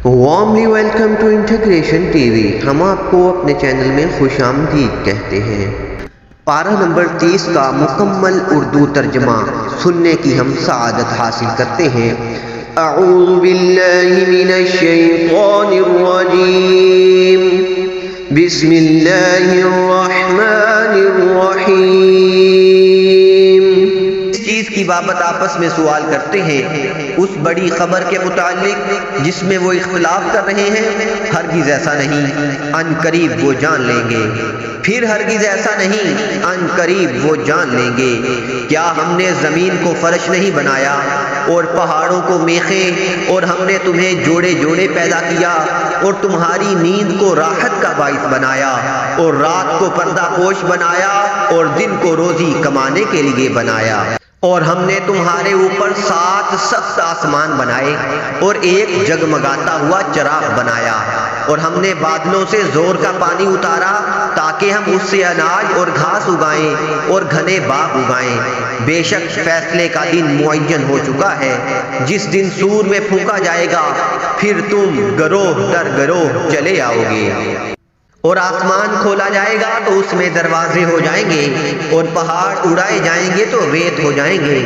Warmly welcome to integration TV وی۔ ہم آپ کو اپنے چینل میں خوش آمدید کہتے ہیں۔ پارہ نمبر 30 کا مکمل اردو ترجمہ سننے کی ہم سعادت حاصل کرتے ہیں۔ اعوذ باللہ من الشیطان الرجیم، بسم اللہ الرحمن الرحیم۔ اس چیز کی بابت آپس میں سوال کرتے ہیں، اس بڑی خبر کے متعلق جس میں وہ اختلاف کر رہے ہیں۔ ہرگز ایسا نہیں، ان قریب وہ جان لیں گے۔ پھر ہرگز ایسا نہیں، ان قریب وہ جان لیں گے۔ کیا ہم نے زمین کو فرش نہیں بنایا اور پہاڑوں کو میخیں، اور ہم نے تمہیں جوڑے جوڑے پیدا کیا اور تمہاری نیند کو راحت کا باعث بنایا اور رات کو پردہ پوش بنایا اور دن کو روزی کمانے کے لیے بنایا، اور ہم نے تمہارے اوپر 7 سخت آسمان بنائے اور ایک جگمگاتا ہوا چراغ بنایا، اور ہم نے بادلوں سے زور کا پانی اتارا تاکہ ہم اس سے اناج اور گھاس اگائیں اور گھنے باغ اگائیں۔ بے شک فیصلے کا دن معین ہو چکا ہے، جس دن سور میں پھونکا جائے گا، پھر تم گروہ در گروہ چلے آؤ گے، اور آسمان کھولا جائے گا تو اس میں دروازے ہو جائیں گے، اور پہاڑ اڑائے جائیں گے تو ریت ہو جائیں گے۔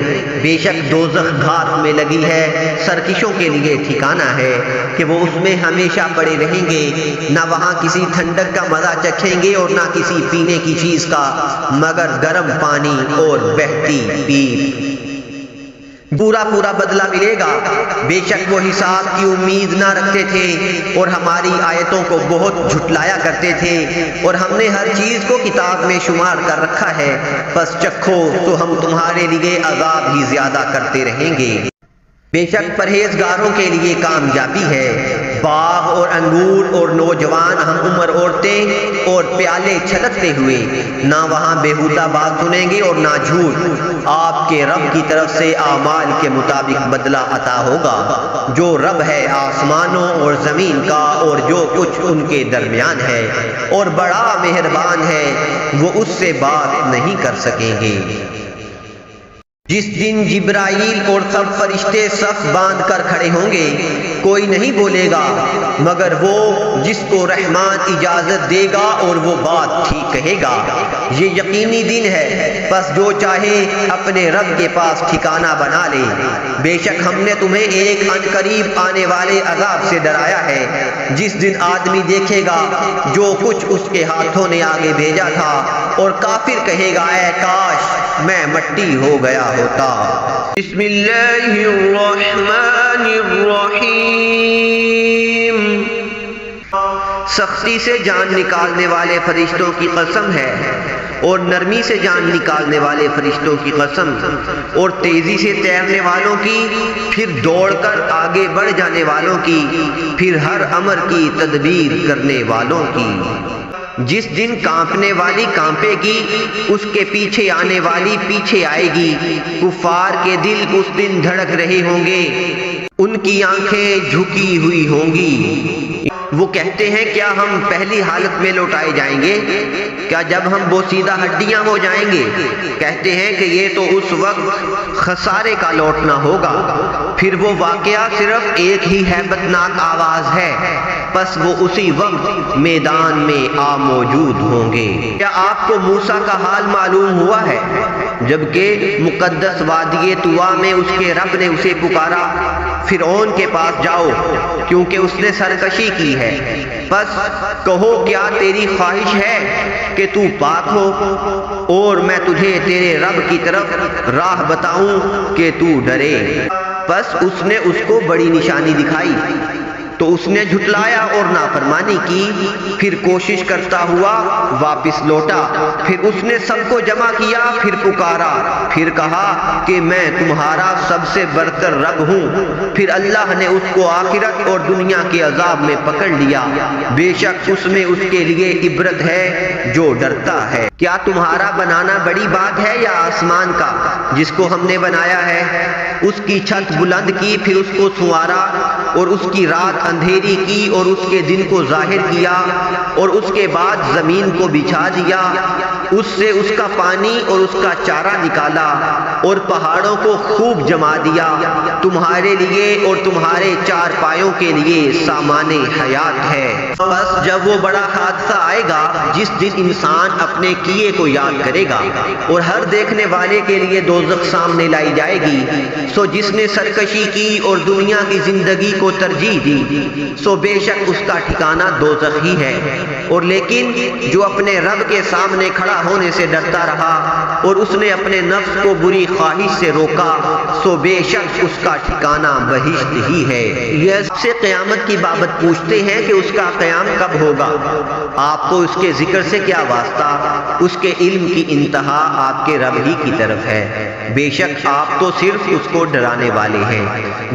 بے شک دوزخ گھات میں لگی ہے، سرکشوں کے لیے ٹھکانہ ہے کہ وہ اس میں ہمیشہ پڑے رہیں گے، نہ وہاں کسی ٹھنڈک کا مزہ چکھیں گے اور نہ کسی پینے کی چیز کا مگر گرم پانی اور بہتی پیپ۔ پورا بدلہ ملے گا۔ بے شک وہ حساب کی امید نہ رکھتے تھے اور ہماری آیتوں کو بہت جھٹلایا کرتے تھے، اور ہم نے ہر چیز کو کتاب میں شمار کر رکھا ہے، پس چکھو تو ہم تمہارے لیے عذاب ہی زیادہ کرتے رہیں گے۔ بے شک پرہیزگاروں کے لیے کامیابی ہے۔ باغ اور انگور اور نوجوان ہم عمر عورتیں اور پیالے چھلکتے ہوئے، نہ وہاں بےہودہ بات سنیں گے اور نہ جھوٹ۔ آپ کے رب کی طرف سے اعمال کے مطابق بدلہ عطا ہوگا، جو رب ہے آسمانوں اور زمین کا اور جو کچھ ان کے درمیان ہے، اور بڑا مہربان ہے، وہ اس سے بات نہیں کر سکیں گے۔ جس دن جبرائیل اور سب فرشتے صف باندھ کر کھڑے ہوں گے، کوئی نہیں بولے گا مگر وہ جس کو رحمان اجازت دے گا، اور وہ بات ٹھیک کہے گا۔ یہ یقینی دن ہے، پس جو چاہے اپنے رب کے پاس ٹھکانہ بنا لے۔ بے شک ہم نے تمہیں ایک ان قریب آنے والے عذاب سے ڈرایا ہے، جس دن آدمی دیکھے گا جو کچھ اس کے ہاتھوں نے آگے بھیجا تھا، اور کافر کہے گا اے کاش میں مٹی ہو گیا ہوتا۔ بسم اللہ الرحمن الرحیم۔ سختی سے جان نکالنے والے فرشتوں کی قسم ہے، اور نرمی سے جان نکالنے والے فرشتوں کی قسم، اور تیزی سے تیرنے والوں کی، پھر دوڑ کر آگے بڑھ جانے والوں کی، پھر ہر امر کی تدبیر کرنے والوں کی۔ جس دن کانپنے والی کانپے گی، اس کے پیچھے آنے والی پیچھے آئے گی۔ کفار کے دل اس دن دھڑک رہے ہوں گے، ان کی آنکھیں جھکی ہوئی ہوں گی۔ وہ کہتے ہیں کیا ہم پہلی حالت میں لوٹائے جائیں گے؟ کیا جب ہم بوسیدہ ہڈیاں ہو جائیں گے؟ کہتے ہیں کہ یہ تو اس وقت خسارے کا لوٹنا ہوگا۔ پھر وہ واقعہ صرف ایک ہی ہیبت ناک آواز ہے، پس وہ اسی وقت میدان میں آ موجود ہوں گے۔ کیا آپ کو موسیٰ کا حال معلوم ہوا ہے جبکہ مقدس وادی طویٰ میں اس کے رب نے اسے پکارا، فرعون کے پاس جاؤ کیونکہ اس نے سرکشی کی ہے، بس کہو کیا تیری خواہش ہے کہ تو پاک ہو، اور میں تجھے تیرے رب کی طرف راہ بتاؤں کہ تو ڈرے۔ بس اس نے اس کو بڑی نشانی دکھائی تو اس نے جھٹلایا اور نافرمانی کی، پھر کوشش کرتا ہوا واپس لوٹا۔ پھر اس نے سب کو جمع کیا، پھر پکارا، پھر کہا کہ میں تمہارا سب سے برتر رب ہوں۔ پھر اللہ نے اس کو آخرت اور دنیا کے عذاب میں پکڑ لیا۔ بے شک اس میں اس کے لیے عبرت ہے جو ڈرتا ہے۔ کیا تمہارا بنانا بڑی بات ہے یا آسمان کا جس کو ہم نے بنایا ہے؟ اس کی چھت بلند کی، پھر اس کو سنوارا، اور اس کی رات اندھیری کی اور اس کے دن کو ظاہر کیا، اور اس کے بعد زمین کو بچھا دیا اس سے اس کا پانی اور اس کا چارہ نکالا اور پہاڑوں کو خوب جما دیا، تمہارے لیے اور تمہارے چار پایوں کے لیے سامان حیات ہے۔ بس جب وہ بڑا حادثہ آئے گا جس دن انسان اپنے کیے کو یاد کرے گا اور ہر دیکھنے والے کے لیے دوزخ سامنے لائی جائے گی، سو جس نے سرکشی کی اور دنیا کی زندگی کو ترجیح دی سو بے شک اس کا ٹھکانہ دوزخ ہی ہے، اور لیکن جو اپنے رب کے سامنے کھڑا ہونے سے ڈرتا رہا اور اس نے اپنے نفس کو بری خواہش سے روکا سو بے شک اس کا ٹھکانہ بہشت ہی ہے۔ یہ سب سے قیامت کی بابت پوچھتے ہیں کہ اس کا قیام کب ہوگا؟ آپ کو اس کے ذکر سے کیا واسطہ؟ اس کے علم کی انتہا آپ کے رب ہی کی طرف ہے، بے شک آپ تو صرف اس کو ڈرانے والے ہیں۔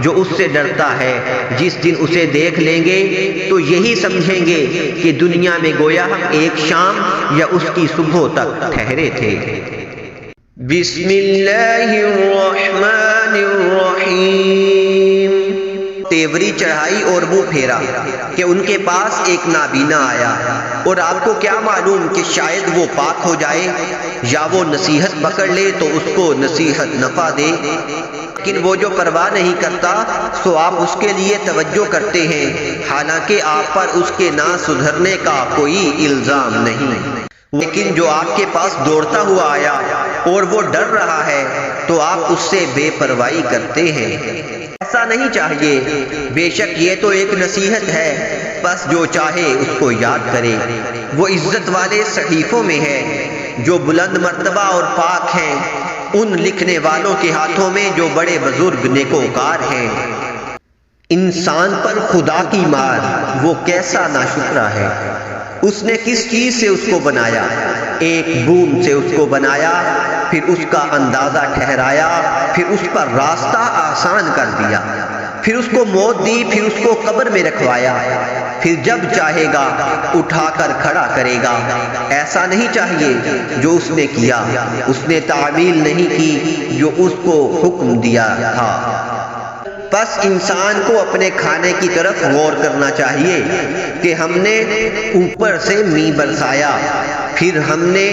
جو اس سے ڈرتا ہے جس دن اسے دیکھ لیں گے تو یہی سمجھیں گے کہ دنیا میں گویا ہم ایک شام یا اس کی صبح تک ٹھہرے تھے۔ بسم اللہ الرحمن الرحیم۔ تیوری چڑھائی اور منہ پھیرا کہ ان کے پاس ایک نابینا آیا، اور آپ کو کیا معلوم کہ شاید وہ پاک ہو جائے یا وہ نصیحت پکڑ لے تو اس کو نصیحت نفع دے، لیکن وہ جو پرواہ نہیں کرتا سو آپ اس کے لیے توجہ کرتے ہیں، حالانکہ آپ پر اس کے نہ سدھرنے کا کوئی الزام نہیں۔ لیکن جو آپ کے پاس دوڑتا ہوا آیا اور وہ ڈر رہا ہے تو آپ اس سے بے پرواہی کرتے ہیں۔ ایسا نہیں چاہیے، بے شک یہ تو ایک نصیحت ہے، بس جو چاہے اس کو یاد کرے۔ وہ عزت والے صحیفوں میں ہے جو بلند مرتبہ اور پاک ہیں، ان لکھنے والوں کے ہاتھوں میں جو بڑے بزرگ نیکوکار ہیں۔ انسان پر خدا کی مار، وہ کیسا ناشکرا ہے۔ اس نے کس چیز سے اس کو بنایا؟ ایک بوم سے اس کو بنایا، پھر اس کا اندازہ ٹھہرایا، پھر اس پر راستہ آسان کر دیا، پھر اس کو موت دی، پھر اس کو قبر میں رکھوایا، پھر جب چاہے گا اٹھا کر کھڑا کرے گا۔ ایسا نہیں چاہیے جو اس نے کیا، اس نے تعمیل نہیں کی جو اس کو حکم دیا تھا۔ بس انسان کو اپنے کھانے کی طرف غور کرنا چاہیے کہ ہم نے اوپر سے می برسایا، پھر ہم نے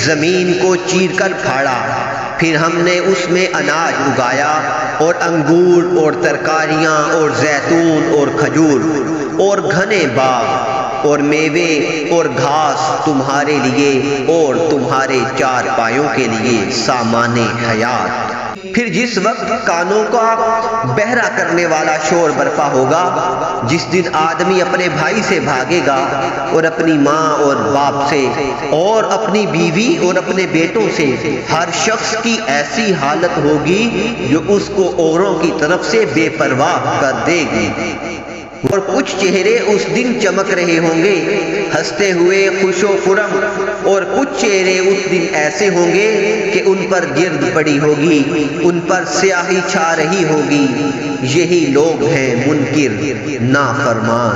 زمین کو چیر کر پھاڑا، پھر ہم نے اس میں اناج اگایا اور انگور اور ترکاریاں اور زیتون اور کھجور اور گھنے باغ اور میوے اور گھاس تمہارے لیے اور تمہارے چار پایوں کے لیے سامان حیات۔ پھر جس وقت کانوں کا بہرا کرنے والا شور برپا ہوگا، جس دن آدمی اپنے بھائی سے بھاگے گا اور اپنی ماں اور باپ سے اور اپنی بیوی اور اپنے بیٹوں سے، ہر شخص کی ایسی حالت ہوگی جو اس کو اوروں کی طرف سے بے پرواہ کر دے گی، اور کچھ چہرے اس دن چمک رہے ہوں گے ہنستے ہوئے خوش و خرم، اور کچھ چہرے اس دن ایسے ہوں گے کہ ان پر گرد پڑی ہوگی، ان پر سیاہی چھا رہی ہوگی۔ یہی لوگ ہیں منکر نافرمان۔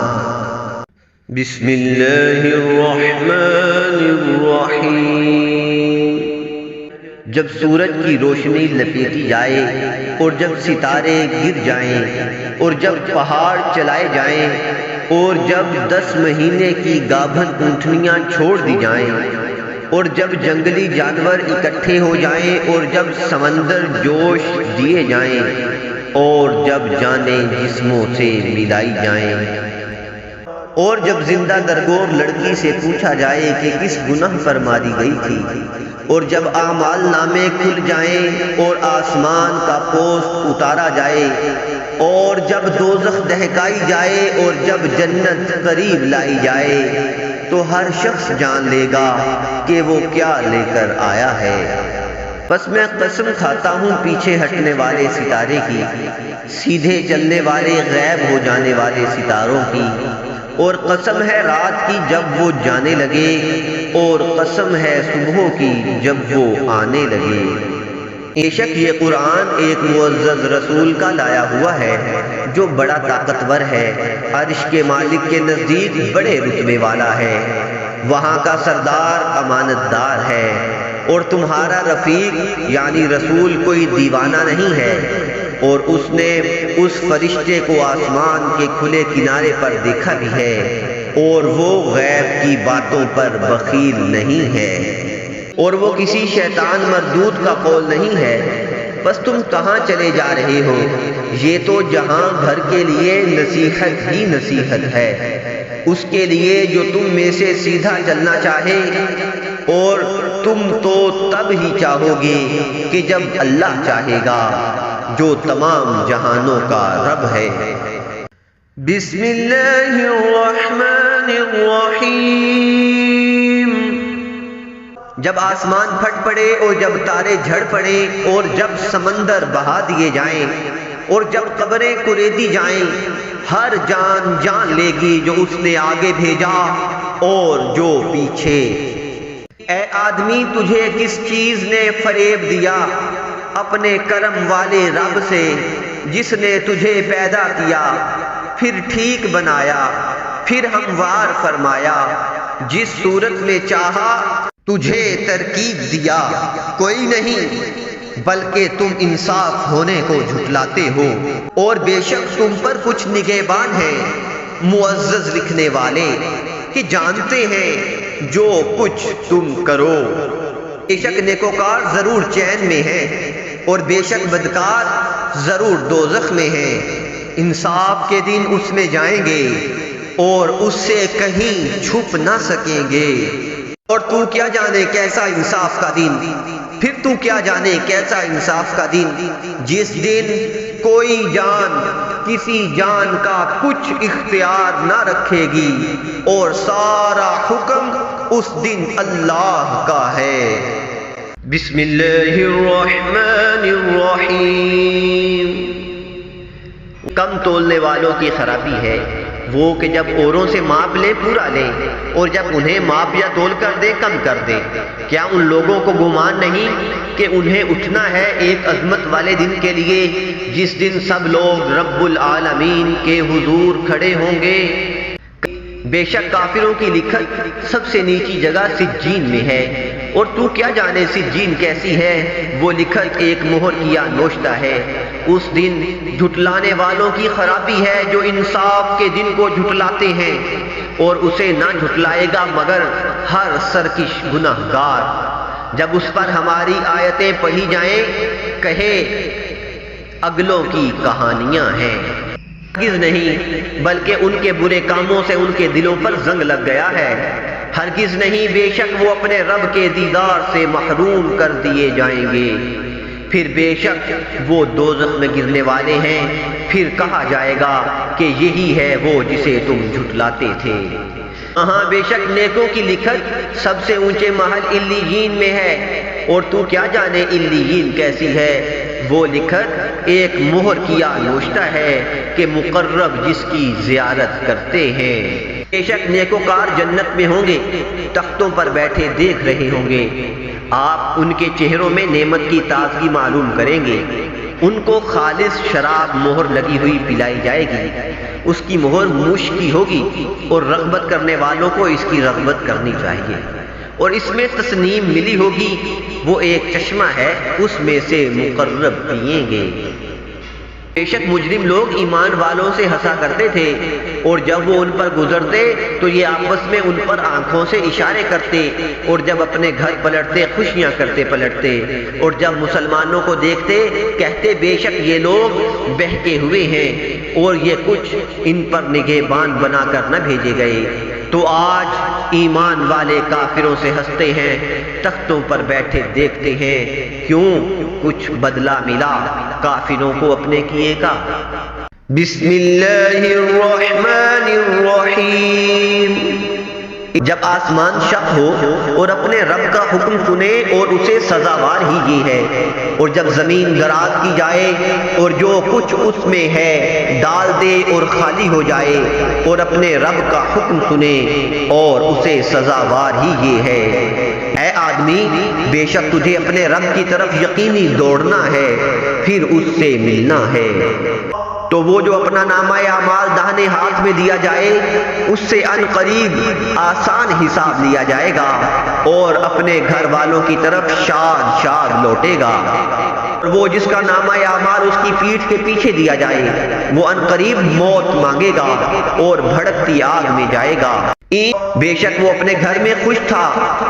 بسم اللہ الرحمن الرحیم۔ جب سورج کی روشنی لپیٹی جائے اور جب ستارے گر جائیں اور جب پہاڑ چلائے جائیں اور جب 10 مہینے کی گابھن اونٹنیاں چھوڑ دی جائیں اور جب جنگلی جانور اکٹھے ہو جائیں اور جب سمندر جوش دیے جائیں اور جب جانیں جسموں سے ملائی جائیں اور جب زندہ درگور لڑکی سے پوچھا جائے کہ کس گناہ پر ماری گئی تھی، اور جب اعمال نامے کھل جائیں اور آسمان کا پوست اتارا جائے اور جب دوزخ دہکائی جائے اور جب جنت قریب لائی جائے تو ہر شخص جان لے گا کہ وہ کیا لے کر آیا ہے۔ بس میں قسم کھاتا ہوں پیچھے ہٹنے والے ستارے کی، سیدھے چلنے والے غائب ہو جانے والے ستاروں کی، اور قسم ہے رات کی جب وہ جانے لگے، اور قسم ہے صبح کی جب وہ آنے لگے۔ بے شک یہ قرآن ایک معزز رسول کا لایا ہوا ہے جو بڑا طاقتور ہے، عرش کے مالک کے نزدیک بڑے رتبے والا ہے، وہاں کا سردار امانت دار ہے، اور تمہارا رفیق یعنی رسول کوئی دیوانہ نہیں ہے، اور اس نے اس فرشتے کو آسمان کے کھلے کنارے پر دیکھا بھی ہے، اور وہ غیب کی باتوں پر بخیل نہیں ہے۔ اور وہ کسی شیطان مردود کا قول نہیں ہے۔ بس تم کہاں چلے جا رہے ہو؟ یہ تو جہاں بھر کے لیے نصیحت ہی نصیحت ہے، اس کے لیے جو تم میں سے سیدھا چلنا چاہے، اور تم تو تب ہی چاہو گے کہ جب اللہ چاہے گا جو تمام جہانوں کا رب ہے۔ بسم اللہ الرحمن الرحیم۔ جب آسمان پھٹ پڑے اور جب تارے جھڑ پڑے اور جب سمندر بہا دیے جائیں اور جب قبریں کریدی جائیں، ہر جان جان لے گی جو اس نے آگے بھیجا اور جو پیچھے۔ اے آدمی، تجھے کس چیز نے فریب دیا؟ اپنے کرم والے رب سے جس نے تجھے پیدا کیا، پھر ٹھیک بنایا، پھر ہموار فرمایا، جس صورت میں چاہا تجھے ترکیب دیا۔ کوئی نہیں بلکہ تم انصاف ہونے کو جھٹلاتے ہو، اور بے شک تم پر کچھ نگہبان ہیں معزز لکھنے والے کہ جانتے ہیں جو کچھ تم کرو۔ بے شک نیکوکار ضرور چین میں ہیں اور بے شک بدکار ضرور دوزخ میں ہیں۔ انصاف کے دن اس میں جائیں گے اور اس سے کہیں چھپ نہ سکیں گے۔ اور تو کیا جانے کیسا انصاف کا دن، پھر تو کیا جانے کیسا انصاف کا دن، جس دن کوئی جان کسی جان کا کچھ اختیار نہ رکھے گی، اور سارا حکم اس دن اللہ کا ہے۔ بسم اللہ الرحمن الرحیم۔ کم تولنے والوں کی خرابی ہے وہ کہ جب اوروں سے ماپ لیں پورا لیں، اور جب انہیں ماپ یا تول کر دیں کم کر دیں۔ کیا ان لوگوں کو گمان نہیں کہ انہیں اٹھنا ہے ایک عظمت والے دن کے لیے، جس دن سب لوگ رب العالمین کے حضور کھڑے ہوں گے؟ بے شک کافروں کی لکھت سب سے نیچی جگہ سجین میں ہے، اور تو کیا جانے سجین کیسی ہے؟ وہ لکھت ایک مہر کیا نوشتہ ہے۔ اس دن جھٹلانے والوں کی خرابی ہے جو انصاف کے دن کو جھٹلاتے ہیں، اور اسے نہ جھٹلائے گا مگر ہر سرکش گناہگار۔ جب اس پر ہماری آیتیں پڑھی جائیں کہے اگلوں کی کہانیاں ہیں۔ ہرگز نہیں بلکہ ان کے برے کاموں سے ان کے دلوں پر زنگ لگ گیا ہے۔ ہرگز نہیں، بے شک وہ اپنے رب کے دیدار سے محروم کر دیے جائیں گے۔ پھر بے شک وہ دوزخ میں گرنے والے ہیں، پھر کہا جائے گا کہ یہی ہے وہ جسے تم جھٹلاتے تھے۔ ہاں بے شک نیکوں کی لکھت سب سے اونچے محل علیین میں ہے، اور تو کیا جانے علیین کیسی ہے؟ وہ لکھت ایک مہر کیا نوشتہ ہے کہ مقرب جس کی زیارت کرتے ہیں۔ بے شک نیکوکار جنت میں ہوں گے، تختوں پر بیٹھے دیکھ رہے ہوں گے۔ آپ ان کے چہروں میں نعمت کی تازگی معلوم کریں گے۔ ان کو خالص شراب مہر لگی ہوئی پلائی جائے گی، اس کی مہر مشک کی ہوگی، اور رغبت کرنے والوں کو اس کی رغبت کرنی چاہیے۔ اور اس میں تسنیم ملی ہوگی، وہ ایک چشمہ ہے، اس میں سے مقرب پئیں گے۔ بے شک مجرم لوگ ایمان والوں سے ہنسا کرتے تھے، اور جب وہ ان پر گزرتے تو یہ آپس میں ان پر آنکھوں سے اشارے کرتے، اور جب اپنے گھر پلٹتے خوشیاں کرتے پلٹتے، اور جب مسلمانوں کو دیکھتے کہتے بے شک یہ لوگ بہکے ہوئے ہیں، اور یہ کچھ ان پر نگہبان بنا کر نہ بھیجے گئے۔ تو آج ایمان والے کافروں سے ہنستے ہیں، تختوں پر بیٹھے دیکھتے ہیں، کیوں کچھ بدلہ ملا کافروں کو اپنے کیے کا۔ بسم اللہ الرحمن الرحیم۔ جب آسمان شق ہو اور اپنے رب کا حکم سنے اور اسے سزاوار ہی یہ ہے، اور جب زمین گراز کی جائے اور جو کچھ اس میں ہے ڈال دے اور خالی ہو جائے، اور اپنے رب کا حکم سنے اور اسے سزاوار ہی یہ ہے۔ اے آدمی، بے شک تجھے اپنے رب کی طرف یقینی دوڑنا ہے، پھر اس سے ملنا ہے۔ تو وہ جو اپنا نامہ اعمال داہنے ہاتھ میں دیا جائے، اس سے ان قریب آسان حساب لیا جائے گا، اور اپنے گھر والوں کی طرف شاد شاد لوٹے گا۔ وہ جس کا نامہ اعمال اس کی پیٹھ کے پیچھے دیا جائے وہ عنقریب موت مانگے گا اور بھڑکتی آگ میں جائے گا۔ بے شک وہ اپنے گھر میں خوش تھا،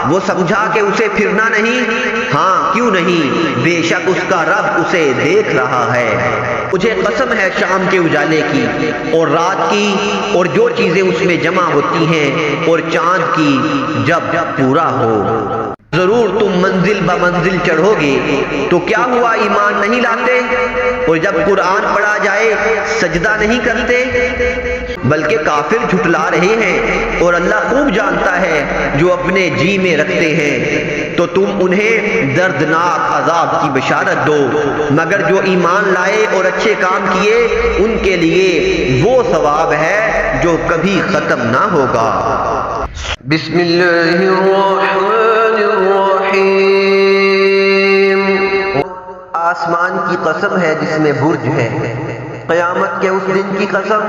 وہ سمجھا کہ اسے پھرنا نہیں، ہاں کیوں نہیں، بے شک اس کا رب اسے دیکھ رہا ہے۔ مجھے قسم ہے شام کے اجالے کی اور رات کی اور جو چیزیں اس میں جمع ہوتی ہیں اور چاند کی جب پورا ہو، ضرور تم منزل بمنزل چڑھو گے، تو کیا ہوا ایمان نہیں لاتے؟ اور جب قرآن پڑھا جائے سجدہ نہیں کرتے، بلکہ کافر جھٹلا رہے ہیں اور اللہ خوب جانتا ہے جو اپنے جی میں رکھتے ہیں، تو تم انہیں دردناک عذاب کی بشارت دو، مگر جو ایمان لائے اور اچھے کام کیے ان کے لیے وہ ثواب ہے جو کبھی ختم نہ ہوگا۔ بسم اللہ الرحمن الرحیم۔ آسمان کی قسم ہے جس میں برج ہے، قیامت کے اس دن کی قسم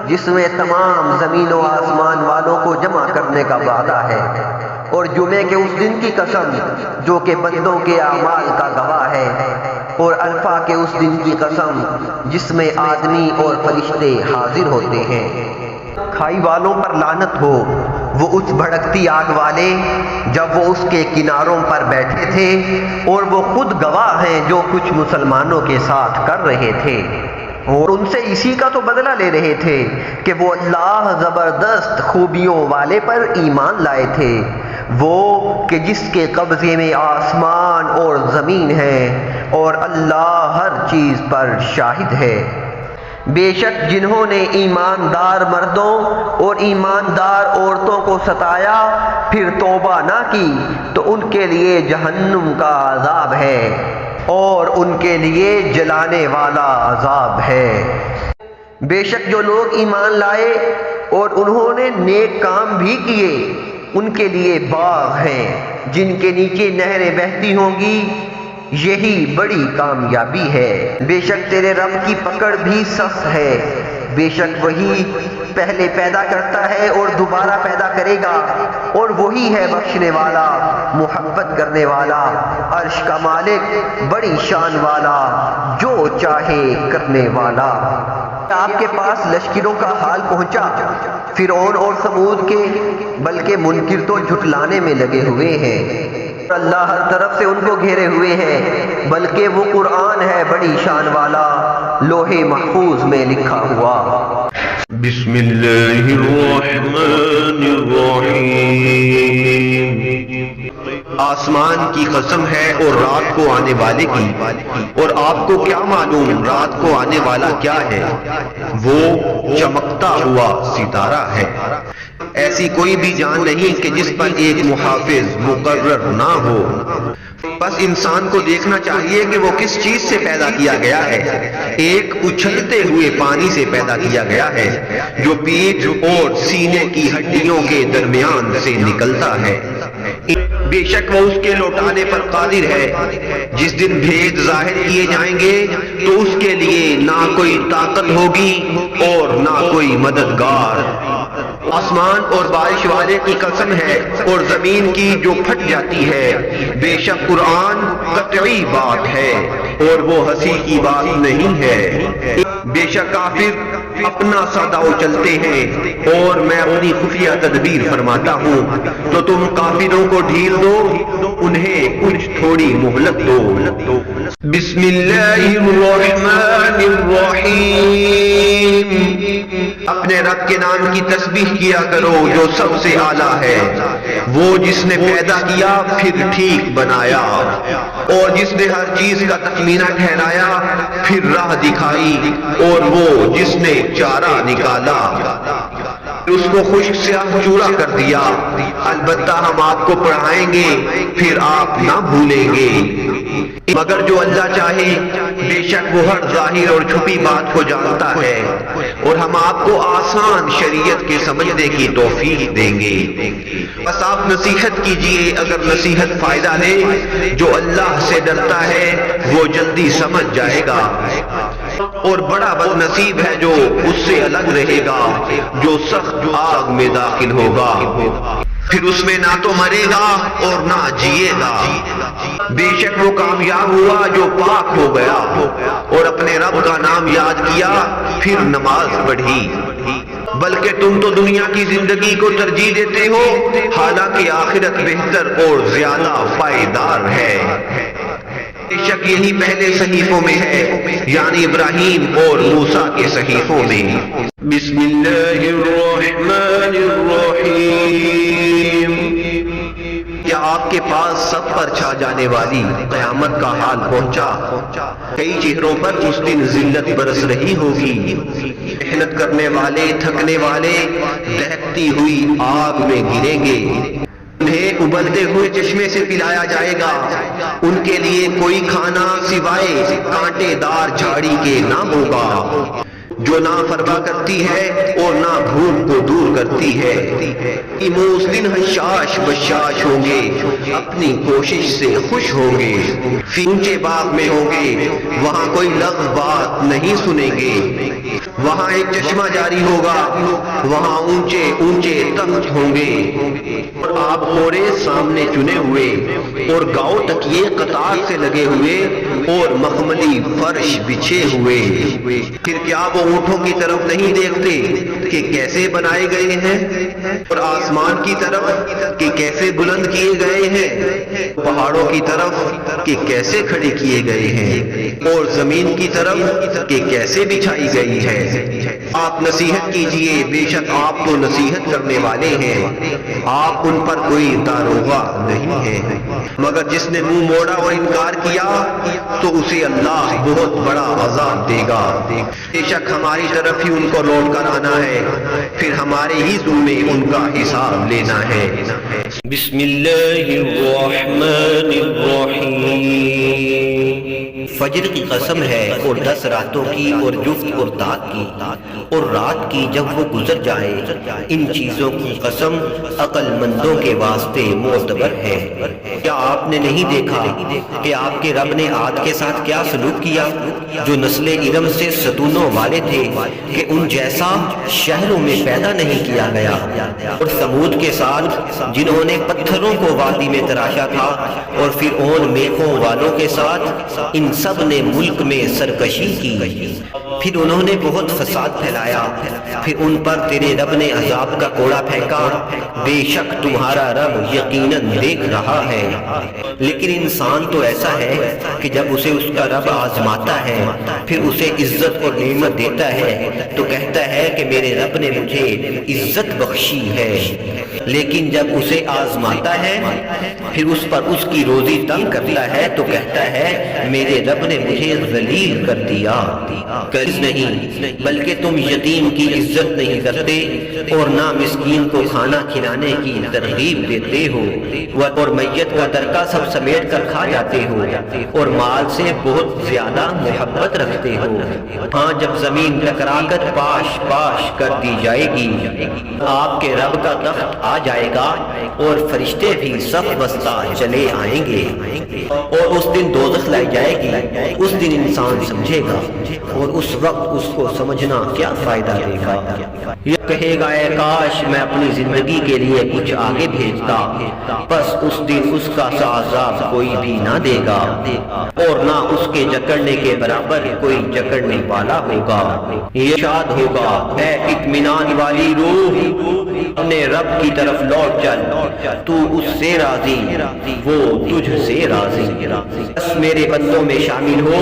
جس میں تمام زمین و آسمان والوں کو جمع کرنے کا وعدہ ہے، اور جمعے کے اس دن کی قسم جو کہ بندوں کے اعمال کا گواہ ہے، اور الفا کے اس دن کی قسم جس میں آدمی اور فرشتے حاضر ہوتے ہیں۔ کھائی والوں پر لعنت ہو، وہ اس بھڑکتی آگ والے جب وہ اس کے کناروں پر بیٹھے تھے اور وہ خود گواہ ہیں جو کچھ مسلمانوں کے ساتھ کر رہے تھے، اور ان سے اسی کا تو بدلہ لے رہے تھے کہ وہ اللہ زبردست خوبیوں والے پر ایمان لائے تھے، وہ کہ جس کے قبضے میں آسمان اور زمین ہے اور اللہ ہر چیز پر شاہد ہے۔ بے شک جنہوں نے ایماندار مردوں اور ایماندار عورتوں کو ستایا پھر توبہ نہ کی تو ان کے لیے جہنم کا عذاب ہے اور ان کے لیے جلانے والا عذاب ہے۔ بے شک جو لوگ ایمان لائے اور انہوں نے نیک کام بھی کیے ان کے لیے باغ ہیں جن کے نیچے نہریں بہتی ہوں گی، یہی بڑی کامیابی ہے۔ بے شک تیرے رب کی پکڑ بھی سخت ہے، بے شک وہی پہلے پیدا کرتا ہے اور دوبارہ پیدا کرے گا، اور وہی ہے بخشنے والا، محبت کرنے والا، عرش کا مالک، بڑی شان والا، جو چاہے کرنے والا۔ آپ کے پاس لشکروں کا حال پہنچا فرعون اور ثمود کے، بلکہ منکر تو جھٹلانے میں لگے ہوئے ہیں، اللہ ہر طرف سے ان کو گھیرے ہوئے ہیں، بلکہ وہ قرآن ہے بڑی شان والا، لوح محفوظ میں لکھا ہوا۔ بسم اللہ الرحمن الرحیم۔ آسمان کی قسم ہے اور رات کو آنے والے کی، اور آپ کو کیا معلوم رات کو آنے والا کیا ہے؟ وہ چمکتا ہوا ستارہ ہے۔ ایسی کوئی بھی جان نہیں کہ جس پر ایک محافظ مقرر نہ ہو، بس انسان کو دیکھنا چاہیے کہ وہ کس چیز سے پیدا کیا گیا ہے۔ ایک اچھلتے ہوئے پانی سے پیدا کیا گیا ہے جو پیٹھ اور سینے کی ہڈیوں کے درمیان سے نکلتا ہے، بے شک وہ اس کے لوٹانے پر قادر ہے۔ جس دن بھید ظاہر کیے جائیں گے تو اس کے لیے نہ کوئی طاقت ہوگی اور نہ کوئی مددگار۔ آسمان اور بارش والے کی قسم ہے اور زمین کی جو پھٹ جاتی ہے، بے شک قرآن قطعی بات ہے اور وہ ہنسی کی بات نہیں ہے۔ بے شک کافر اپنا سودا چلتے ہیں اور میں اپنی خفیہ تدبیر فرماتا ہوں، تو تم کافروں کو ڈھیل دو، انہیں کچھ تھوڑی مہلت دو۔ بسم اللہ الرحمن الرحیم۔ اپنے رب کے نام کی تسبیح کیا کرو جو سب سے اعلیٰ ہے، وہ جس نے پیدا کیا پھر ٹھیک بنایا، اور جس نے ہر چیز کا تخمینہ ٹھہرایا پھر راہ دکھائی، اور وہ جس نے چارہ نکالا اس کو خشک سیاہ چورا کر دیا۔ البتہ ہم آپ کو پڑھائیں گے پھر آپ نہ بھولیں گے، مگر جو اللہ چاہے، بے شک وہ ہر ظاہر اور چھپی بات کو جانتا ہے، اور ہم آپ کو آسان شریعت کے سمجھنے کی توفیق دیں گے۔ بس آپ نصیحت کیجئے اگر نصیحت فائدہ دے، جو اللہ سے ڈرتا ہے وہ جلدی سمجھ جائے گا، اور بڑا بد نصیب ہے جو اس سے الگ رہے گا، جو سخت آگ میں داخل ہوگا۔ پھر اس میں نہ تو مرے گا اور نہ جیے گا۔ بے شک وہ کامیاب ہوا جو پاک ہو گیا اور اپنے رب کا نام یاد کیا پھر نماز پڑھی۔ بلکہ تم تو دنیا کی زندگی کو ترجیح دیتے ہو، حالانکہ آخرت بہتر اور زیادہ پائیدار ہے۔ بے شک یہی پہلے صحیفوں میں ہے، یعنی ابراہیم اور موسیٰ کے صحیفوں میں۔ بسم اللہ الرحمن الرحیم۔ کیا آپ کے پاس سب پر چھا جانے والی قیامت کا حال پہنچا؟ کئی چہروں پر اس دن ذلت برس رہی ہوگی۔ محنت کرنے والے تھکنے والے دہکتی ہوئی آگ میں گریں گے، انہیں ابلتے ہوئے چشمے سے پلایا جائے گا۔ ان کے لیے کوئی کھانا سوائے کانٹے دار جھاڑی کے نہ ہوگا، جو نہ فرما کرتی ہے اور نہ بھوک کو دور کرتی ہے۔ منہ اس دن حشاش بشاش ہوں گے، اپنی کوشش سے خوش ہوں گے، اونچے باغ میں ہوں گے، وہاں کوئی لغو بات نہیں سنیں گے۔ وہاں ایک چشمہ جاری ہوگا، وہاں اونچے اونچے تخت ہوں گے، اور آپ خورے سامنے چنے ہوئے، اور گاؤں تکیے قطار سے لگے ہوئے، اور مخملی فرش بچھے ہوئے۔ پھر کیا وہ اونٹوں کی طرف نہیں دیکھتے کہ کیسے بنائے گئے ہیں، اور آسمان کی طرف کہ کیسے بلند کیے گئے ہیں، پہاڑوں کی طرف کہ کیسے کھڑے کیے گئے ہیں، اور زمین کی طرف کہ کیسے بچھائی گئی ہے۔ آپ نصیحت کیجئے، بے شک آپ تو نصیحت کرنے والے ہیں، آپ ان پر کوئی داروغہ نہیں ہے۔ مگر جس نے منہ موڑا اور انکار کیا تو اسے اللہ بہت بڑا عذاب دے گا۔ بے شک ہماری طرف ہی ان کو لوٹ کر آنا ہے، پھر ہمارے ہی ذمے ان کا حساب لینا ہے۔ بسم اللہ الرحمن الرحیم۔ فجر کی قسم ہے اور 10 راتوں کی اور جفت اور داد کی، اور رات کی جب وہ گزر جائے، ان چیزوں کی قسم عقل مندوں کے واسطے معتبر ہے۔ کیا آپ نے نہیں دیکھا کہ آپ کے رب نے عاد کے ساتھ کیا سلوک کیا، جو نسل ارم سے ستونوں والے تھے کہ ان جیسا شہروں میں پیدا نہیں کیا گیا، اور ثمود کے ساتھ جنہوں نے پتھروں کو وادی میں تراشا تھا، اور فرعون میخوں والوں کے ساتھ ان سب نے ملک میں سرکشی کی، پھر انہوں نے بہت فساد پھیلایا، پھر ان پر تیرے رب نے عذاب کا کوڑا پھینکا۔ بے شک تمہارا رب یقیناً دیکھ رہا ہے۔ لیکن انسان تو ایسا ہے کہ جب اسے اس کا رب آزماتا ہے، پھر اسے عزت اور نعمت دیتا ہے تو کہتا ہے کہ میرے رب نے مجھے عزت بخشی ہے، لیکن جب اسے آزماتا ہے پھر اس پر اس کی روزی تنگ کرتا ہے تو کہتا ہے میرے رب نے مجھے ذلیل کر دیا۔ قرض نہیں، بلکہ تم یتیم کی عزت نہیں کرتے اور نہ مسکین کو کھانا کھلانے کی ترغیب دیتے ہو، اور میت کا ترکہ سب سمیٹ کر کھا جاتے ہو، اور مال سے بہت زیادہ محبت رکھتے ہو۔ ہاں جب زمین ٹکرا کر پاش پاش کر دی جائے گی، آپ کے رب کا تخت آ جائے گا اور فرشتے بھی صف بستہ چلے آئیں گے، اور اس دن دوزخ لائی جائے گی۔ اس دن انسان سمجھے گا، اور اس وقت اس کو سمجھنا کیا فائدہ دے گا۔ یہ کہے گا اے کاش میں اپنی زندگی کے لیے کچھ آگے بھیجتا، بس اس دن اس کا سا عذاب کوئی بھی نہ دے گا، اور نہ اس کے جکڑنے کے برابر کوئی جکڑنے والا ہوگا۔ یہ شاد ہوگا اے اطمینان والی روح، اپنے رب کی طرف لوٹ چل، تو اس سے راضی وہ تجھ سے راضی۔ بس میرے بندوں میں شامل ہو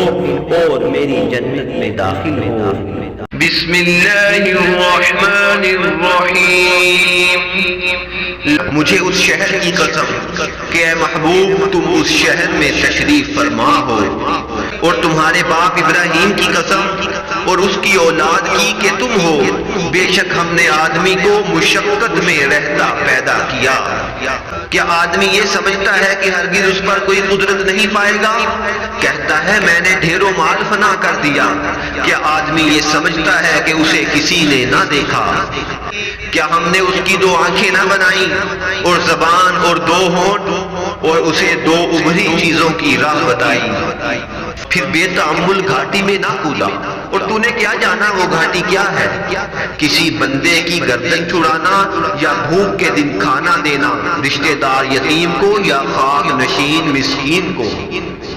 اور میری جنت میں داخل ہو۔ بسم اللہ الرحمن الرحیم۔ مجھے اس شہر کی قسم کہ اے محبوب تم اس شہر میں تشریف فرما ہو، اور تمہارے باپ ابراہیم کی قسم اور اس کی اولاد کی کہ تم ہو، بے شک ہم نے آدمی کو مشقت میں رہتا پیدا کیا۔ کیا آدمی یہ سمجھتا ہے کہ ہرگز اس پر کوئی قدرت نہیں پائے گا؟ کہتا ہے میں نے ڈھیروں مال فنا کر دیا۔ کیا آدمی یہ سمجھتا ہے کہ اسے کسی نے نہ دیکھا؟ کیا ہم نے اس کی 2 آنکھیں نہ بنائیں، اور زبان اور 2 ہونٹ، اور اسے 2 ابھری چیزوں کی راہ بتائی، پھر بے تأمل گھاٹی میں نہ کودا؟ اور تو نے کیا جانا وہ گھاٹی کیا ہے؟ کسی بندے کی گردن چھڑانا یا بھوک کے دن کھانا دینا رشتہ دار یتیم کو یا خاک نشین مسکین کو۔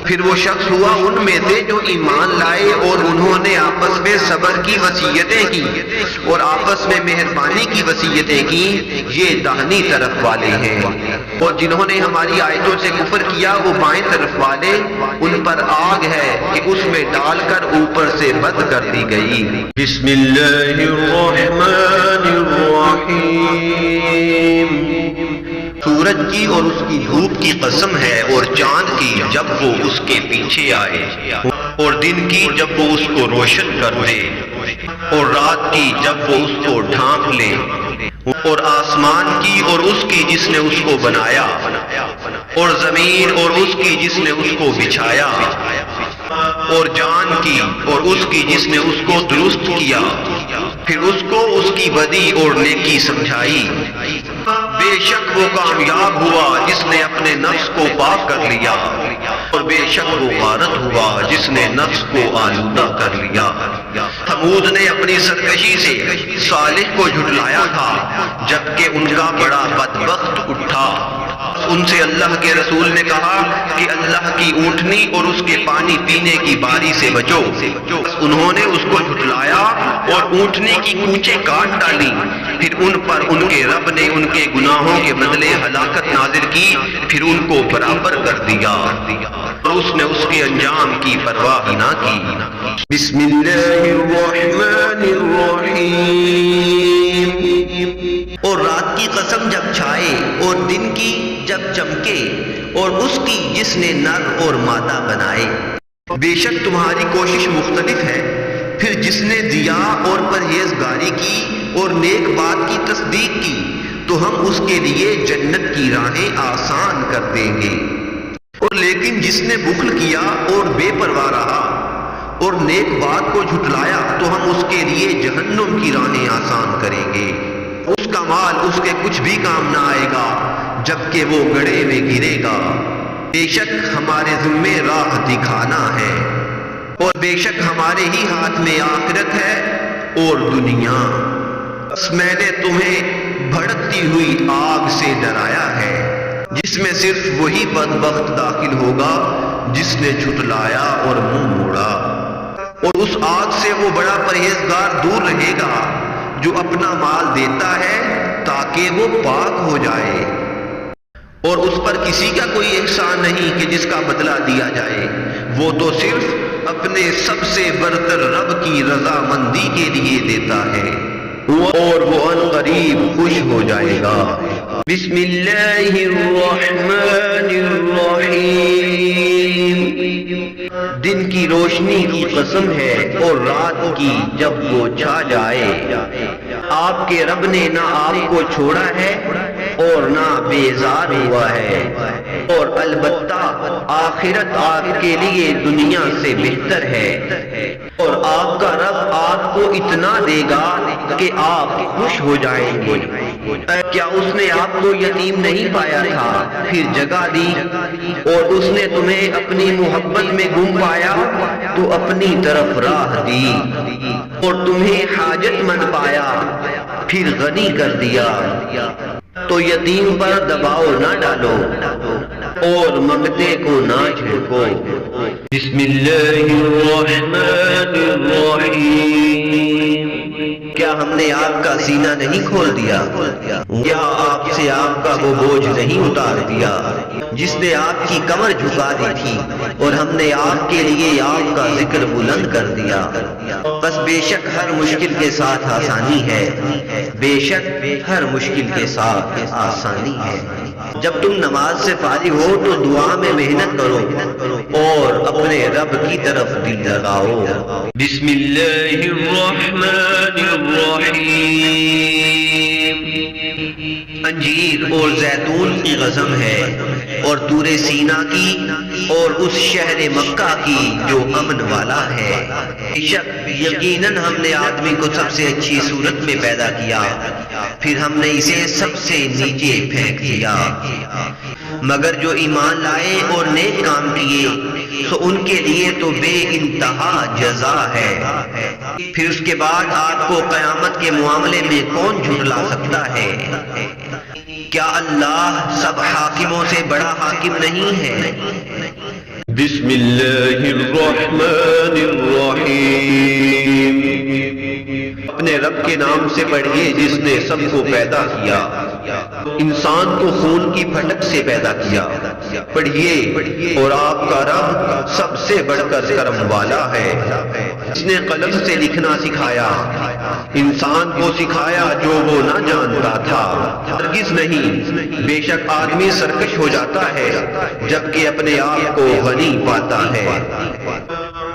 پھر وہ شخص ہوا ان میں سے جو ایمان لائے اور انہوں نے آپس میں صبر کی وصیتیں کی اور آپس میں مہربانی کی وصیتیں کی، یہ داہنی طرف والے ہیں۔ اور جنہوں نے ہماری آیتوں سے کفر کیا وہ بائیں طرف والے، ان پر آگ ہے کہ اس میں ڈال کر اوپر سے بند کر دی گئی۔ بسم اللہ الرحمن الرحیم۔ سورج کی اور اس کی دھوپ کی قسم ہے، اور چاند کی جب وہ اس کے پیچھے آئے، اور دن کی جب وہ اس کو روشن کر دے، اور رات کی جب وہ اس کو ڈھانپ لے، اور آسمان کی اور اس کی جس نے اس کو بنایا، اور زمین اور اس کی جس نے اس کو بچھایا، اور جان کی اور اس کی جس نے اس کو درست کیا، پھر اس کو اس کی بدی اور نیکی سمجھائی۔ بے شک وہ کامیاب ہوا جس نے اپنے نفس کو پاک کر لیا، اور بے شک وہ غارت ہوا جس نے نفس کو آلودہ کر لیا۔ ثمود نے اپنی سرکشی سے صالح کو جھٹلایا تھا، جبکہ ان کا بڑا بدبخت اٹھا۔ ان سے اللہ کے رسول نے کہا کہ اللہ کی اونٹنی اور اس کے پانی پینے کی باری سے بچو۔ انہوں نے اس کو جھٹلایا اور اونٹنی کی کوچیں کاٹ ڈالی، پھر ان پر ان کے رب نے ان کے گناہوں کے بدلے ہلاکت نازل کی، پھر ان کو برابر کر دیا، اور اس نے اس کے انجام کی پرواہ نہ کی۔ بسم اللہ الرحمن الرحیم۔ اور رات کی قسم جب چھائے اور دن کی جب چمکے، اور اس کی جس نے نر اور مادہ بنائے۔ بے شک تمہاری کوشش مختلف ہے، پھر جس نے دیا اور پرہیزگاری کی اور نیک بات کی تصدیق کی تو ہم اس کے لیے جنت کی راہیں آسان کر دیں گے۔ اور لیکن جس نے بخل کیا اور بے پرواہ رہا اور نیک بات کو جھٹلایا تو ہم اس کے لیے جہنم کی راہیں آسان کریں گے۔ اس کا مال اس کے کچھ بھی کام نہ آئے گا جبکہ وہ گڑھے میں گرے گا۔ بے شک ہمارے ذمے راہ دکھانا ہے، اور بے شک ہمارے ہی ہاتھ میں آخرت ہے اور دنیا۔ بس میں نے تمہیں بھڑکتی ہوئی آگ سے ڈرایا ہے، جس میں صرف وہی بدبخت داخل ہوگا جس نے جھٹلایا اور منہ موڑا، اور اس آگ سے وہ بڑا پرہیزگار دور رہے گا جو اپنا مال دیتا ہے تاکہ وہ پاک ہو جائے، اور اس پر کسی کا کوئی احسان نہیں کہ جس کا بدلہ دیا جائے، وہ تو صرف اپنے سب سے برتر رب کی رضامندی کے لیے دیتا ہے، اور وہ ان قریب خوش ہو جائے گا۔ بسم اللہ الرحمن الرحیم۔ دن کی روشنی کی قسم ہے، اور رات کی جب وہ چھا جائے۔ آپ کے رب نے نہ آپ کو چھوڑا ہے اور نہ بیزار ہوا ہے، اور البتہ آخرت آپ کے لیے دنیا سے بہتر ہے، اور آپ کا رب آپ کو اتنا دے گا کہ آپ خوش ہو جائیں گے۔ کیا اس نے آپ کو یتیم نہیں پایا تھا پھر جگہ دی، اور اس نے تمہیں اپنی محبت میں گم پایا تو اپنی طرف راہ دی، اور تمہیں حاجت مند پایا پھر غنی کر دیا، تو یتیم پر دباؤ نہ ڈالو اور منگتے کو نہ جھڑکو۔ بسم اللہ الرحمن الرحیم۔ کیا ہم نے آپ کا سینہ نہیں کھول دیا، یا آپ سے آپ کا وہ بوجھ نہیں اتار دیا جس نے آپ کی کمر جھکا دی تھی، اور ہم نے آپ کے لیے آپ کا ذکر بلند کر دیا۔ بس بے شک ہر مشکل کے ساتھ آسانی ہے، بے شک ہر مشکل کے ساتھ آسانی ہے۔ جب تم نماز سے فارغ ہو تو دعا میں محنت کرو اور اپنے رب کی طرف دل لگاؤ۔ بسم اللہ الرحمن الرحیم۔ انجیر اور زیتون کی قسم ہے، اور طور سینا کی اور اس شہر مکہ کی جو امن والا ہے۔ بے شک یقیناً ہم نے آدمی کو سب سے اچھی صورت میں پیدا کیا، پھر ہم نے اسے سب سے نیچے پھینک دیا، مگر جو ایمان لائے اور نیک کام کیے تو ان کے لیے تو بے انتہا جزا ہے۔ پھر اس کے بعد آپ کو قیامت کے معاملے میں کون جھٹلا سکتا ہے؟ کیا اللہ سب حاکموں سے بڑا حاکم نہیں ہے؟ بسم اللہ الرحمن الرحیم۔ اپنے رب کے نام سے پڑھیے جس نے سب کو پیدا کیا، انسان کو خون کی پھٹک سے پیدا کیا۔ پڑھیے اور آپ کا رب سب سے بڑھ کر کرم والا ہے، جس نے قلم سے لکھنا سکھایا، انسان کو سکھایا جو وہ نہ جانتا تھا۔ ہرگز نہیں، بے شک آدمی سرکش ہو جاتا ہے جبکہ اپنے آپ کو غنی پاتا ہے۔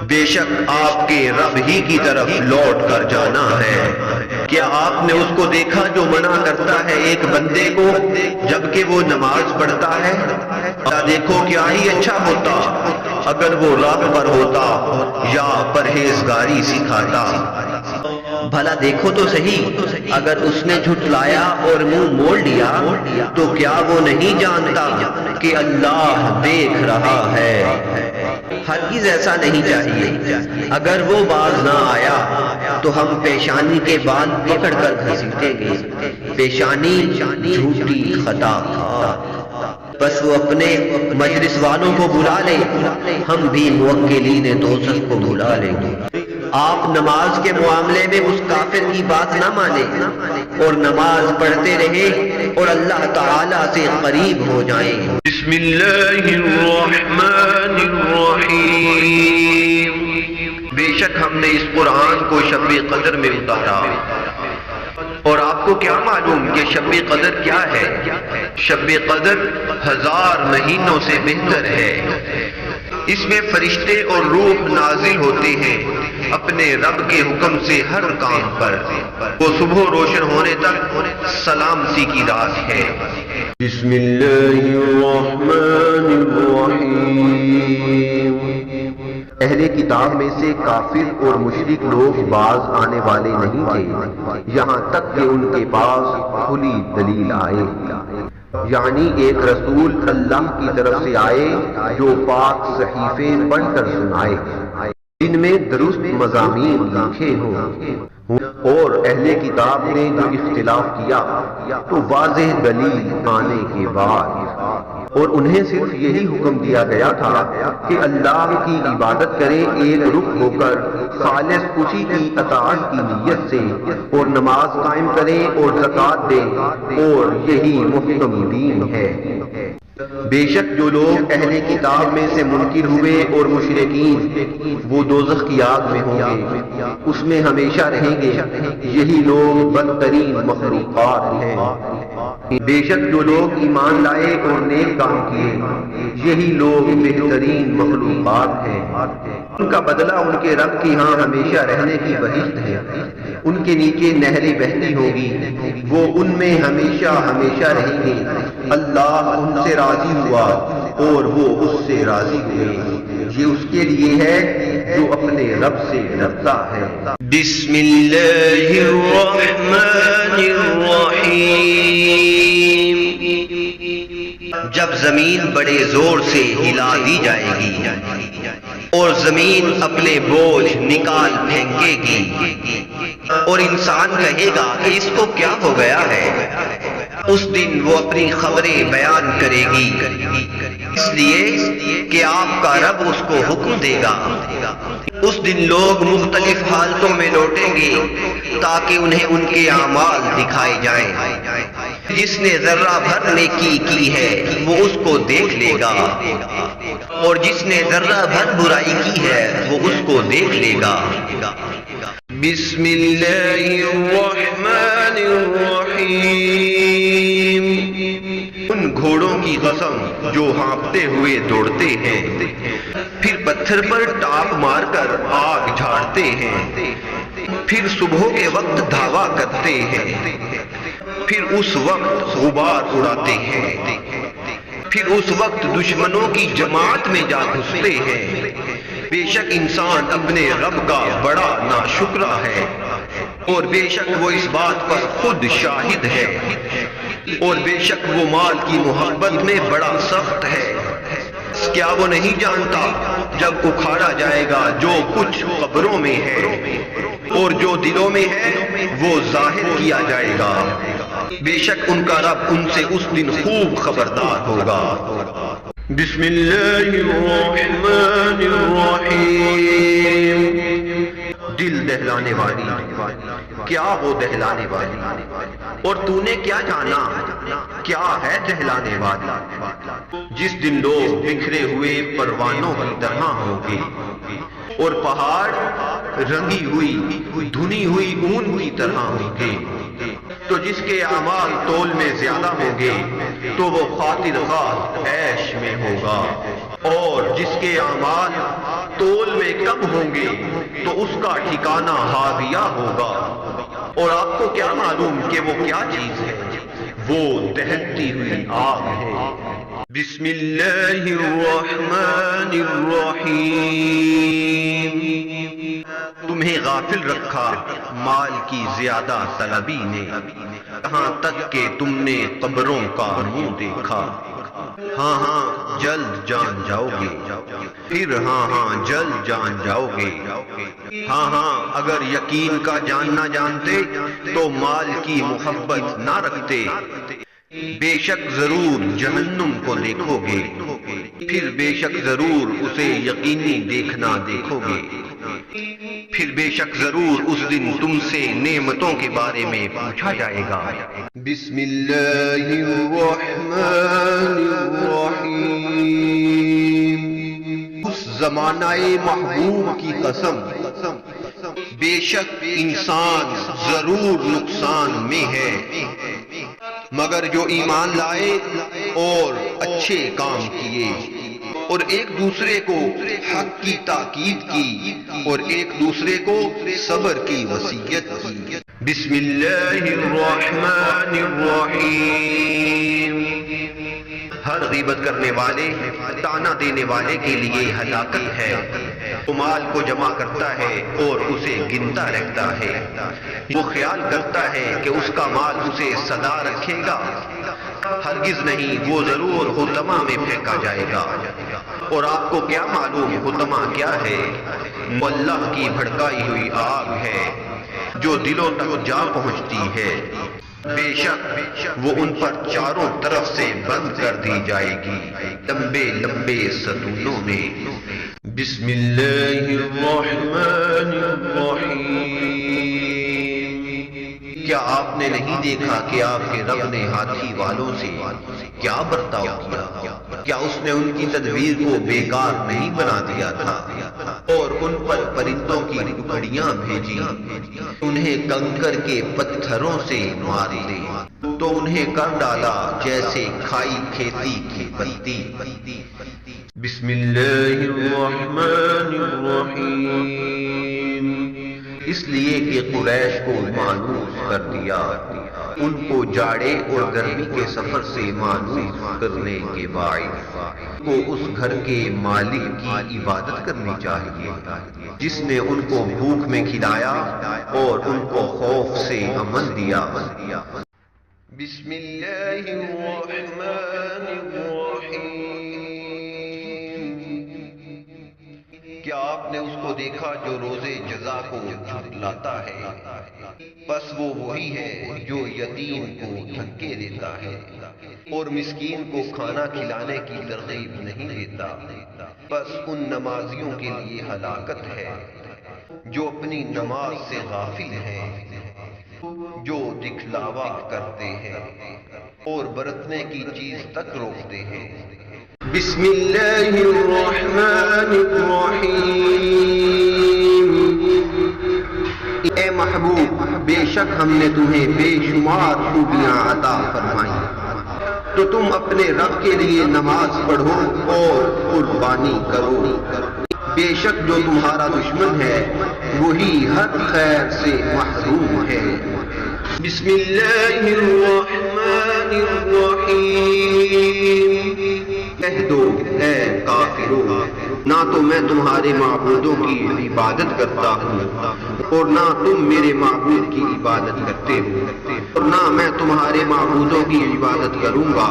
بے شک آپ کے رب ہی کی طرف لوٹ کر جانا ہے۔ کیا آپ نے اس کو دیکھا جو منع کرتا ہے ایک بندے کو جبکہ وہ نماز پڑھتا ہے؟ دیکھو کیا ہی اچھا ہوتا اگر وہ راہ پر ہوتا یا پرہیزگاری سکھاتا۔ بھلا دیکھو تو صحیح، اگر اس نے جھٹلایا اور منہ موڑ لیا تو کیا وہ نہیں جانتا کہ اللہ دیکھ رہا ہے؟ ہرگز ایسا نہیں چاہیے۔ اگر وہ باز نہ آیا تو ہم پیشانی کے بال پکڑ کر گھسیٹیں گے۔ پیشانی جھوٹی خطا تھا، بس وہ اپنے مجلس والوں کو بلا لے، ہم بھی موکلین دوزخ کو بلا لیں گے۔ آپ نماز کے معاملے میں اس کافر کی بات نہ مانیں اور نماز پڑھتے رہیں اور اللہ تعالیٰ سے قریب ہو جائیں۔ بسم اللہ الرحمن الرحیم۔ بے شک ہم نے اس قرآن کو شب قدر میں اتارا، اور آپ کو کیا معلوم کہ شب قدر کیا ہے؟ شب قدر 1000 مہینوں سے بہتر ہے۔ اس میں فرشتے اور روح نازل ہوتے ہیں اپنے رب کے حکم سے ہر کام پر۔ وہ صبح روشن ہونے تک سلامتی کی رات ہے۔ بسم اللہ الرحمن الرحیم۔ اہل کتاب میں سے کافر اور مشرک لوگ باز آنے والے نہیں تھے یہاں تک کہ ان کے پاس کھلی دلیل آئے، یعنی ایک رسول اللہ کی طرف سے آئے جو پاک صحیفے پڑھ کر سنائے، جن میں درست مضامین لکھے ہوں۔ اور اہل کتاب نے جو اختلاف کیا تو واضح دلیل آنے کے بعد، اور انہیں صرف یہی حکم دیا گیا تھا کہ اللہ کی عبادت کریں ایک رخ ہو کر، خالص اسی کی اطاعت کی نیت سے، اور نماز قائم کریں اور زکوٰۃ دیں، اور یہی محکم دین ہے۔ بے شک جو لوگ اہل کتاب میں سے منکر ہوئے اور مشرکین، وہ دوزخ کی آگ میں ہوں گے، اس میں ہمیشہ رہیں گے، یہی لوگ بدترین مخلوقات ہیں۔ بے شک جو لوگ ایمان لائے اور نیک کام کیے، یہی لوگ بہترین مخلوقات ہیں۔ ان کا بدلہ ان کے رب کی ہاں ہمیشہ رہنے کی بہشت ہے، ان کے نیچے نہریں بہتی ہوں گی، وہ ان میں ہمیشہ ہمیشہ رہیں گے۔ اللہ ان سے راضی ہوا اور وہ اس سے راضی ہوئے، یہ اس کے لیے ہے جو اپنے رب سے ڈرتا ہے۔ بسم اللہ الرحمن الرحیم۔ جب زمین بڑے زور سے ہلا دی جائے گی اور زمین اپنے بوجھ نکال پھینکے گی اور انسان کہے گا کہ اس کو کیا ہو گیا ہے، اس دن وہ اپنی خبریں بیان کرے گی، اس لیے کہ آپ کا رب اس کو حکم دے گا۔ اس دن لوگ مختلف حالتوں میں لوٹیں گے تاکہ انہیں ان کے اعمال دکھائے جائیں۔ جس نے ذرہ بھر نیکی کی ہے وہ اس کو دیکھ لے گا، اور جس نے ذرہ بھر برائی کی ہے وہ اس کو دیکھ لے گا۔ بسم اللہ الرحمن الرحیم۔ ان گھوڑوں کی قسم جو ہانپتے ہوئے دوڑتے ہیں، پھر پتھر پر ٹاپ مار کر آگ جھاڑتے ہیں، پھر صبح کے وقت دھاوا کرتے ہیں، پھر اس وقت غبار اڑاتے ہیں، پھر اس وقت دشمنوں کی جماعت میں جا گھستے ہیں۔ بے شک انسان اپنے رب کا بڑا ناشکرا ہے۔ اور بے شک وہ اس بات پر خود شاہد ہے، اور بے شک وہ مال کی محبت میں بڑا سخت ہے۔ کیا وہ نہیں جانتا جب اکھاڑا جائے گا جو کچھ قبروں میں ہے اور جو دلوں میں ہے وہ ظاہر کیا جائے گا، بے شک ان کا رب ان سے اس دن خوب خبردار ہوگا۔ بسم اللہ الرحمن الرحیم۔ دل دہلانے والی، کیا وہ دہلانے والی، اور تو نے کیا جانا کیا ہے دہلانے والی؟ جس دن لوگ بکھرے ہوئے پروانوں کی طرح ہوں گے اور پہاڑ رنگی ہوئی دھنی ہوئی اون کی طرح ہوں گے، تو جس کے اعمال تول میں زیادہ ہوں گے تو وہ خاطر خواہ عیش میں ہوگا، اور جس کے اعمال تول میں کم ہوں گے تو اس کا ٹھکانہ ہاویہ ہوگا۔ اور آپ کو کیا معلوم کہ وہ کیا چیز ہے؟ وہ دہتی ہوئی آگ ہے۔ بسم اللہ الرحمن الرحیم۔ تمہیں غافل رکھا مال کی زیادہ طلبی نے، کہاں تک کہ تم نے قبروں کا منہ دیکھا۔ ہاں ہاں جلد جان جاؤ گے، پھر ہاں ہاں جلد جان جاؤ گے۔ ہاں ہاں اگر یقین کا جان نہ جانتے تو مال کی محبت نہ رکھتے، بے شک ضرور جہنم کو دیکھو گے، پھر بے شک ضرور اسے یقینی دیکھنا دیکھو گے، پھر بے شک ضرور اس دن تم سے نعمتوں کے بارے میں پوچھا جائے گا۔ بسم اللہ الرحمن الرحیم۔ اس زمانہ محبوب کی قسم، بے شک انسان ضرور نقصان میں ہے، مگر جو ایمان لائے اور اچھے کام کیے اور ایک دوسرے کو حق کی تاکید کی اور ایک دوسرے کو صبر کی وصیت کی۔ بسم اللہ الرحمن الرحیم۔ ہر غیبت کرنے والے، تانا دینے والے کے لیے ہلاکت ہے۔ وہ مال کو جمع کرتا ہے اور اسے گنتا رکھتا ہے، وہ خیال کرتا ہے کہ اس کا مال اسے سدا رکھے گا، ہرگز نہیں، وہ ضرور حطمہ میں پھینکا جائے گا۔ اور آپ کو کیا معلوم حطمہ کیا ہے؟ وہ اللہ کی بھڑکائی ہوئی آگ ہے جو دلوں تک جا پہنچتی ہے، بے شک وہ ان پر چاروں طرف سے بند کر دی جائے گی لمبے لمبے ستونوں میں۔ بسم اللہ الرحمن الرحیم۔ کیا آپ نے نہیں دیکھا کہ آپ کے رب نے ہاتھی والوں سے کیا برتاؤ کیا؟ کیا اس نے ان کی تدبیر کو بیکار نہیں بنا دیا تھا اور ان پر پرندوں کی ٹکڑیاں بھیجی، انہیں کنکر کے پتھروں سے مار دے تو انہیں کر ڈالا جیسے کھائی کھیتی کی پتی۔ بسم اللہ الرحمن الرحیم۔ اس لیے کہ قریش کو مانوس کر دیا، ان کو جاڑے اور گرمی کے سفر سے مانوس کرنے کے باعث کو اس گھر کے مالک کی عبادت کرنی چاہیے جس نے ان کو بھوک میں کھلایا اور ان کو خوف سے امن دیا۔ بسم اللہ الرحمن الرحیم۔ کیا آپ نے اس کو دیکھا جو روزے جزا کو جھٹلاتا ہے؟ بس وہ وہی ہے جو یتیم کو دھکے دیتا ہے اور مسکین کو کھانا کھلانے کی ترغیب نہیں دیتا۔ بس ان نمازیوں کے لیے ہلاکت ہے جو اپنی نماز سے غافل ہیں، جو دکھلاوا کرتے ہیں اور برتنے کی چیز تک روکتے ہیں۔ بسم اللہ الرحمن الرحیم۔ اے محبوب، بے شک ہم نے تمہیں بے شمار خوبیاں عطا فرمائی، تو تم اپنے رب کے لیے نماز پڑھو اور قربانی کرو۔ بے شک جو تمہارا دشمن ہے وہی ہر خیر سے محروم ہے۔ بسم اللہ الرحمن الرحیم۔ کہہ دو اے کافرو، نہ تو میں تمہارے معبودوں کی عبادت کرتا ہوں اور نہ تم میرے معبود کی عبادت کرتے ہو، اور نہ میں تمہارے معبودوں کی عبادت کروں گا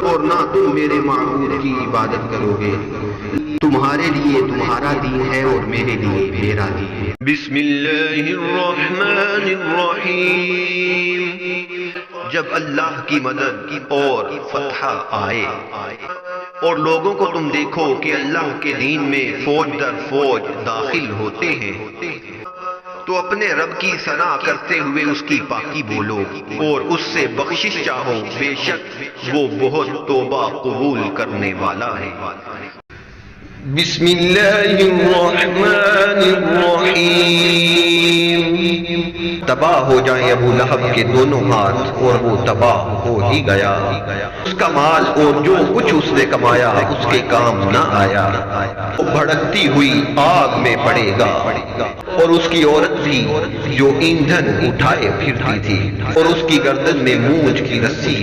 اور نہ تم میرے معبود کی عبادت کرو گے۔ تمہارے لیے تمہارا دین ہے اور میرے لیے میرا دین ہے۔ بسم اللہ الرحمن الرحیم۔ جب اللہ کی مدد اور فتح آئے اور لوگوں کو تم دیکھو کہ اللہ کے دین میں فوج در فوج داخل ہوتے ہیں تو اپنے رب کی ثنا کرتے ہوئے اس کی پاکی بولو اور اس سے بخشش چاہو، بے شک وہ بہت توبہ قبول کرنے والا ہے۔ بسم اللہ الرحمن الرحیم۔ تباہ ہو جائیں ابو لہب کے دونوں ہاتھ، اور وہ تباہ ہو ہی گیا۔ اس کا مال اور جو کچھ اس نے کمایا اس کے کام نہ آیا۔ وہ بھڑکتی ہوئی آگ میں پڑے گا، اور اس کی عورت بھی جو ایندھن اٹھائے پھرتی تھی، اور اس کی گردن میں مونج کی رسی۔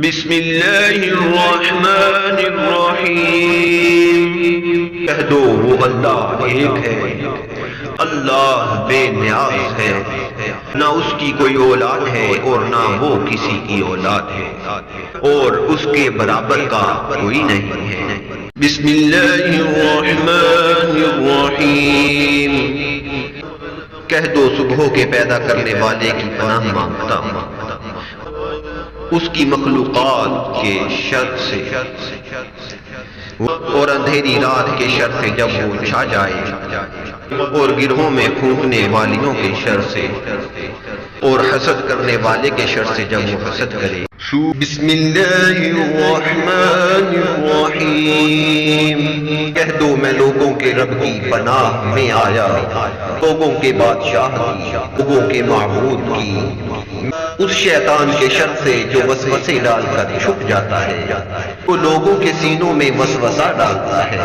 بسم اللہ الرحمن الرحیم۔ کہہ دو وہ اللہ ایک ہے، اللہ بے نیاز ہے، نہ اس کی کوئی اولاد ہے اور نہ وہ کسی کی اولاد ہے، اور اس کے برابر کا کوئی نہیں ہے۔ بسم اللہ الرحمن الرحیم۔ کہہ دو صبح کے پیدا کرنے والے کی پناہ مانگتا ہوں، اس کی مخلوقات کے شر سے اور اندھیری رات کے شر سے جب وہ چھا جائے، اور گروہوں میں پھونکنے والیوں کے شر سے اور حسد کرنے والے کے شر سے جب وہ حسد کرے۔ بسم اللہ الرحمن الرحیم۔ کہہ دو میں لوگوں کے رب کی پناہ میں آیا، لوگوں کے بادشاہ کی، لوگوں کے معبود کی، اس شیطان کے شر سے جو وسوسے ڈال کر چھپ جاتا ہے، وہ لوگوں کے سینوں میں وسوسہ ڈالتا ہے،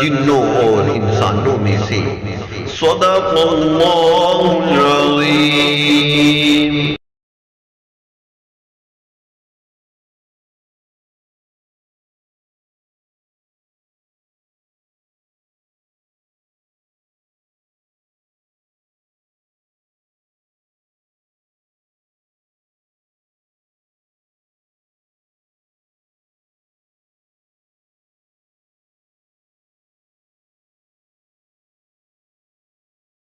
جنوں اور انسانوں میں سے۔ صدق اللہ العظیم۔